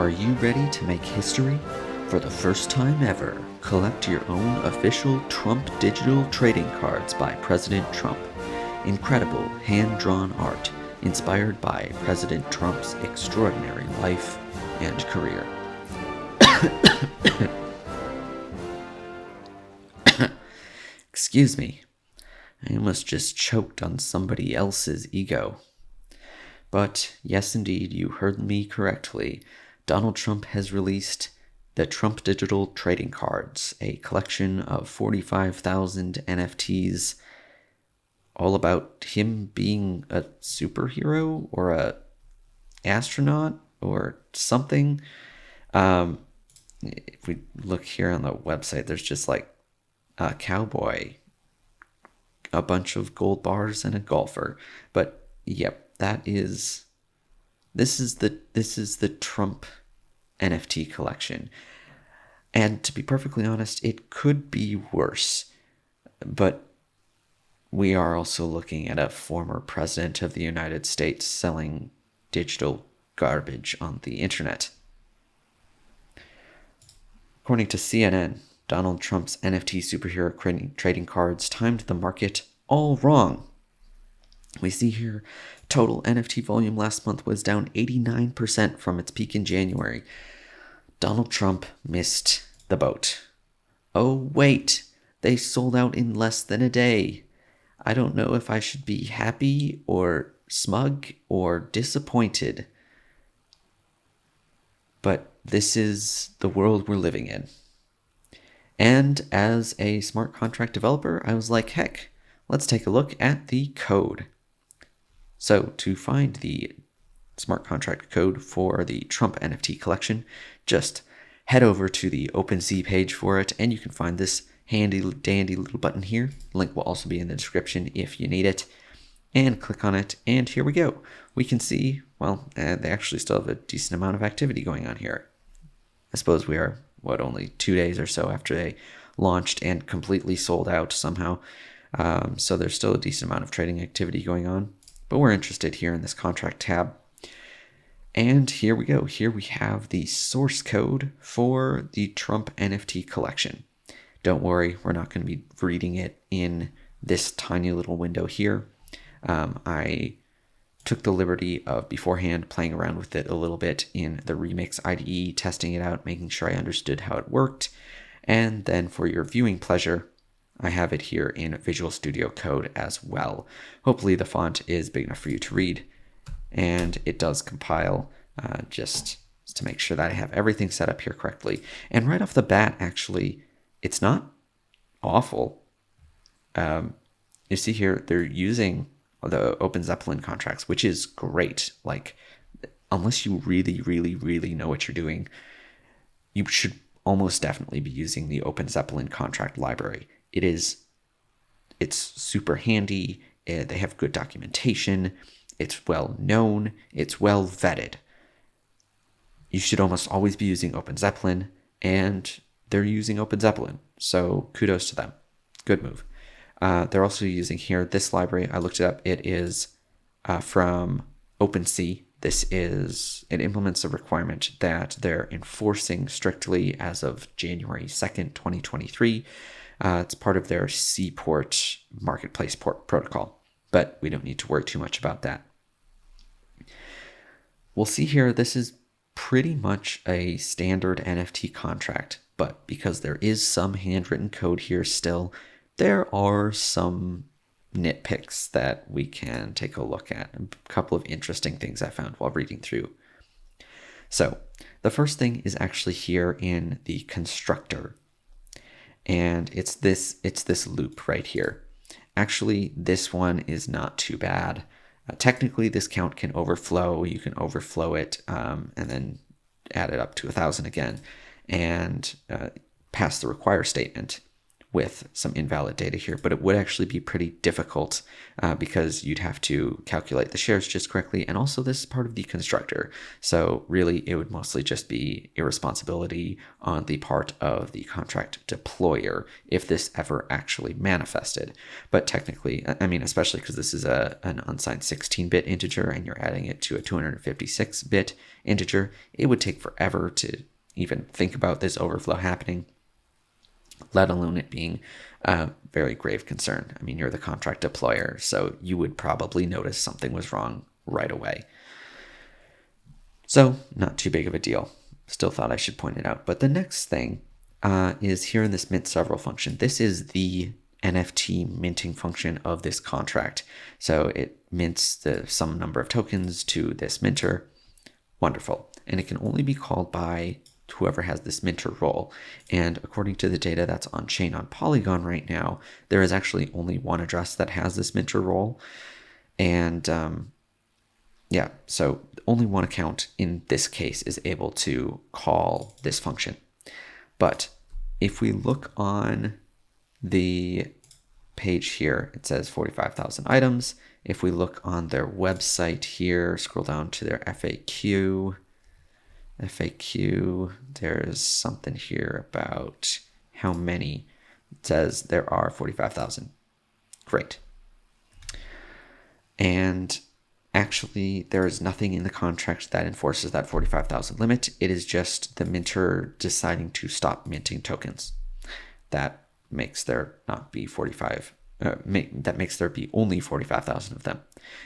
Are you ready to make history? For the first time ever, collect your own official Trump digital trading cards by President Trump. Incredible hand-drawn art inspired by President Trump's extraordinary life and career. Excuse me, I almost just choked on somebody else's ego. But yes, indeed, you heard me correctly. Donald Trump has released the Trump Digital Trading Cards, a collection of 45,000 NFTs, all about him being a superhero or a astronaut or something. If we look here on the website, there's just like a cowboy, a bunch of gold bars, and a golfer. But yep, this is the Trump NFT collection. And to be perfectly honest, it could be worse. But we are also looking at a former president of the United States selling digital garbage on the internet. According to CNN, Donald Trump's NFT superhero trading cards timed the market all wrong. We see here total NFT volume last month was down 89% from its peak in January. Donald Trump missed the boat. Oh wait, they sold out in less than a day. I don't know if I should be happy or smug or disappointed. But this is the world we're living in. And as a smart contract developer, I was like, heck, let's take a look at the code. So to find the smart contract code for the Trump NFT collection, just head over to the OpenSea page for it, and you can find this handy dandy little button here. Link will also be in the description if you need it. And click on it, and here we go. We can see, well, they actually still have a decent amount of activity going on here. I suppose we are, only 2 days or so after they launched and completely sold out somehow. So there's still a decent amount of trading activity going on. But we're interested here in this contract tab. And here we go. Here we have the source code for the Trump NFT collection. Don't worry, we're not going to be reading it in this tiny little window here. I took the liberty of beforehand playing around with it a little bit in the Remix IDE, testing it out, making sure I understood how it worked. And then for your viewing pleasure, I have it here in Visual Studio Code as well. Hopefully the font is big enough for you to read, and it does compile just to make sure that I have everything set up here correctly. And right off the bat, actually, it's not awful. You see here, they're using the Open Zeppelin contracts, which is great. Like, unless you really, really, really know what you're doing, you should almost definitely be using the Open Zeppelin contract library. It's super handy. They have good documentation. It's well known. It's well vetted. You should almost always be using Open Zeppelin, and they're using Open Zeppelin. So kudos to them. Good move. They're also using here this library. I looked it up. It is from OpenSea. It implements a requirement that they're enforcing strictly as of January 2nd, 2023. It's part of their Seaport Marketplace protocol, but we don't need to worry too much about that. We'll see here, this is pretty much a standard NFT contract, but because there is some handwritten code here still, there are some nitpicks that we can take a look at. A couple of interesting things I found while reading through. So the first thing is actually here in the constructor. And it's this loop right here. Actually, this one is not too bad. Technically, this count can overflow. You can overflow it and then add it up to 1,000 again and pass the require statement. with some invalid data here, but it would actually be pretty difficult because you'd have to calculate the shares just correctly. And also this is part of the constructor. So really it would mostly just be irresponsibility on the part of the contract deployer if this ever actually manifested. But technically, I mean, especially because this is an unsigned 16-bit integer and you're adding it to a 256-bit integer, it would take forever to even think about this overflow happening, let alone it being a very grave concern. I mean, you're the contract deployer, so you would probably notice something was wrong right away. So not too big of a deal. Still thought I should point it out. But the next thing is here in this mint several function. This is the NFT minting function of this contract. So it mints some number of tokens to this minter. Wonderful. And it can only be called by whoever has this minter role. And according to the data that's on chain on Polygon right now, there is actually only one address that has this minter role. And yeah, so only one account in this case is able to call this function. But if we look on the page here, it says 45,000 items. If we look on their website here, scroll down to their FAQ, there's something here about how many. It says there are 45,000. Great. And actually, there is nothing in the contract that enforces that 45,000 limit. It is just the minter deciding to stop minting tokens. That makes there not be 45. That makes there be only 45,000 of them.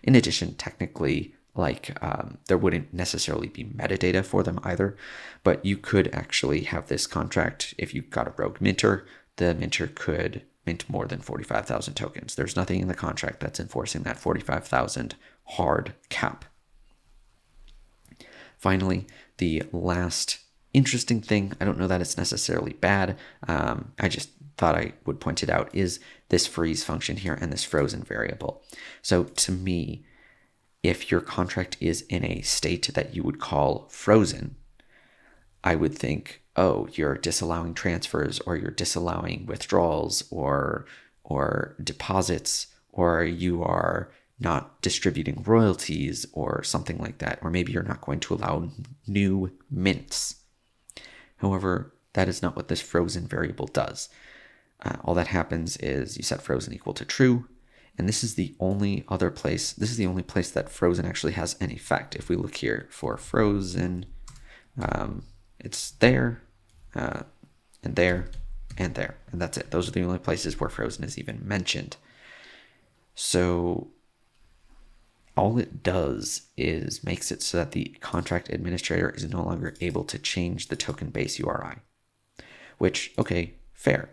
In addition, technically, there wouldn't necessarily be metadata for them either, but you could actually have this contract. If you got a rogue minter, the minter could mint more than 45,000 tokens. There's nothing in the contract that's enforcing that 45,000 hard cap. Finally, the last interesting thing, I don't know that it's necessarily bad, I just thought I would point it out, is this freeze function here and this frozen variable. So to me, if your contract is in a state that you would call frozen, I would think, oh, you're disallowing transfers, or you're disallowing withdrawals or deposits, or you are not distributing royalties or something like that, or maybe you're not going to allow new mints. However, that is not what this frozen variable does. All that happens is you set frozen equal to true, and this is the only place that frozen actually has an effect. If we look here for frozen, it's there, and there, and there, and that's it. Those are the only places where frozen is even mentioned. So all it does is makes it so that the contract administrator is no longer able to change the token base URI, which, okay, fair.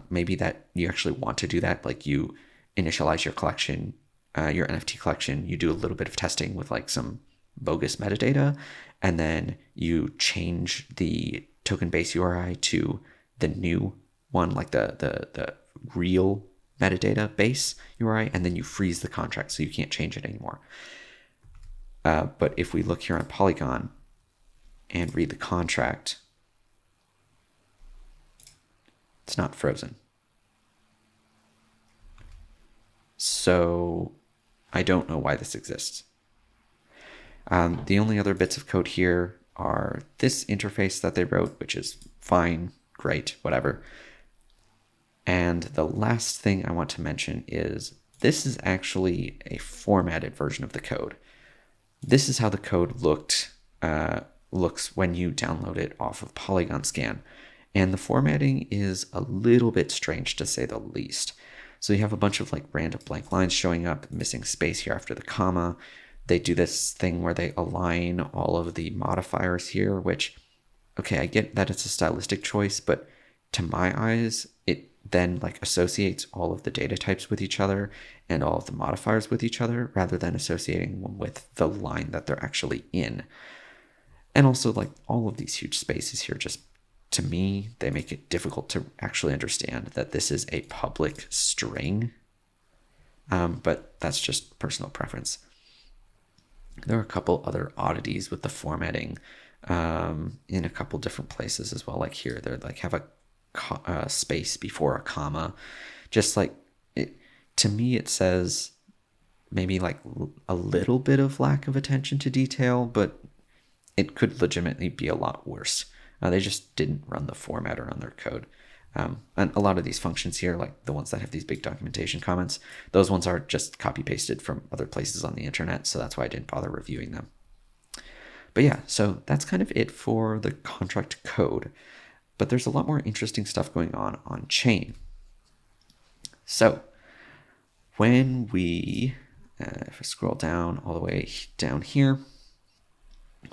Maybe that you actually want to do that, like you initialize your collection, your NFT collection, you do a little bit of testing with like some bogus metadata, and then you change the token base URI to the new one, like the real metadata base URI, and then you freeze the contract so you can't change it anymore. But if we look here on Polygon and read the contract, it's not frozen. So I don't know why this exists. The only other bits of code here are this interface that they wrote, which is fine, great, whatever. And the last thing I want to mention is this is actually a formatted version of the code. This is how the code looks when you download it off of Polygon Scan. And the formatting is a little bit strange, to say the least. So you have a bunch of like random blank lines showing up, missing space here after the comma. They do this thing where they align all of the modifiers here, which, okay, I get that it's a stylistic choice, but to my eyes, it then like associates all of the data types with each other and all of the modifiers with each other, rather than associating them with the line that they're actually in. And also, like, all of these huge spaces here, just to me, they make it difficult to actually understand that this is a public string. But that's just personal preference. There are a couple other oddities with the formatting in a couple different places as well. Like here, they like have a space before a comma. Just like it, to me, it says maybe like a little bit of lack of attention to detail, but it could legitimately be a lot worse. They just didn't run the formatter on their code. And a lot of these functions here, like the ones that have these big documentation comments, those ones are just copy pasted from other places on the internet. So that's why I didn't bother reviewing them. But yeah, so that's kind of it for the contract code. But there's a lot more interesting stuff going on chain. So when we, if I scroll down all the way down here,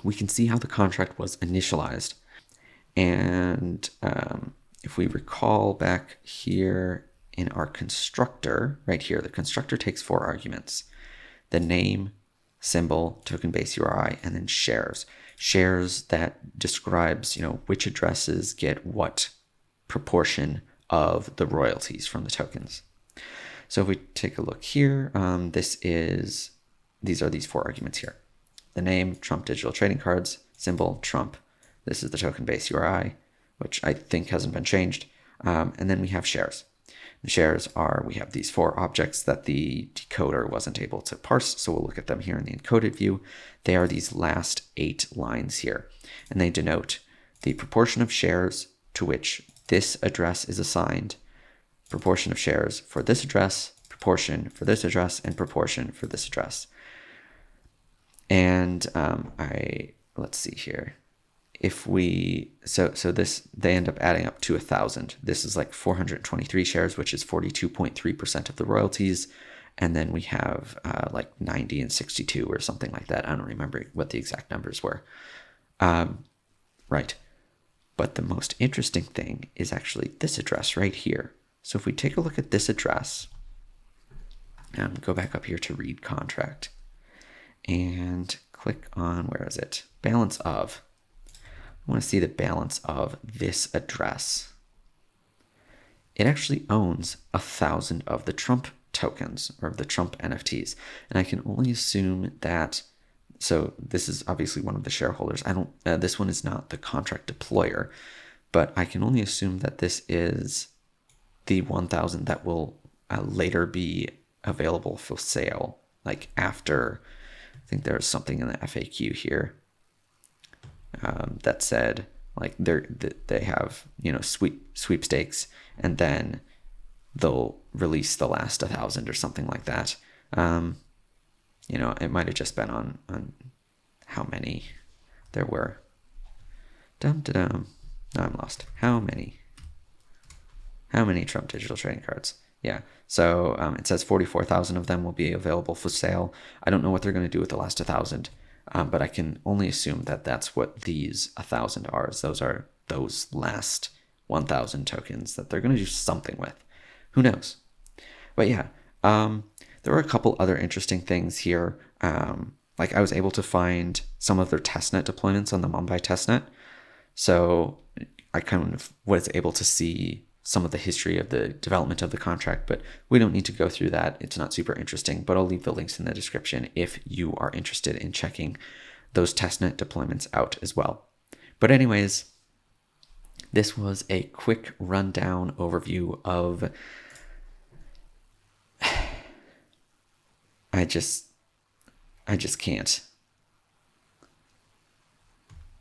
we can see how the contract was initialized. And if we recall back here in our constructor, right here, the constructor takes 4 arguments: the name, symbol, token base URI, and then shares. Shares that describes, which addresses get what proportion of the royalties from the tokens. So if we take a look here, these are these 4 arguments here: the name, Trump digital trading cards; symbol, Trump. This is the token base URI, which I think hasn't been changed. And then we have shares. The shares are, we have these 4 objects that the decoder wasn't able to parse, so we'll look at them here in the encoded view. They are these last 8 lines here, and they denote the proportion of shares to which this address is assigned, proportion of shares for this address, proportion for this address, and proportion for this address. And let's see here. If we, so this, they end up adding up to 1,000. This is like 423 shares, which is 42.3% of the royalties. And then we have like 90 and 62 or something like that. I don't remember what the exact numbers were. Right. But the most interesting thing is actually this address right here. So if we take a look at this address, and go back up here to read contract and click on, where is it? Balance of. I want to see the balance of this address. It actually owns 1,000 of the Trump tokens, or the Trump NFTs. And I can only assume that, so this is obviously one of the shareholders. This one is not the contract deployer, but I can only assume that this is the 1,000 that will later be available for sale, like after, I think there's something in the FAQ here that said like they have sweepstakes, and then they'll release the last 1,000 or something like that. It might have just been on how many there were. Now I'm lost. How many Trump digital trading cards? Yeah. So it says 44,000 of them will be available for sale. I don't know what they're going to do with the last 1,000. But I can only assume that that's what these 1,000 are. Those are those last 1,000 tokens that they're going to do something with. Who knows? But yeah, there were a couple other interesting things here. Like I was able to find some of their testnet deployments on the Mumbai testnet. So I kind of was able to see some of the history of the development of the contract, but we don't need to go through that. It's not super interesting, but I'll leave the links in the description if you are interested in checking those testnet deployments out as well. But anyways, this was a quick rundown overview of, I just can't.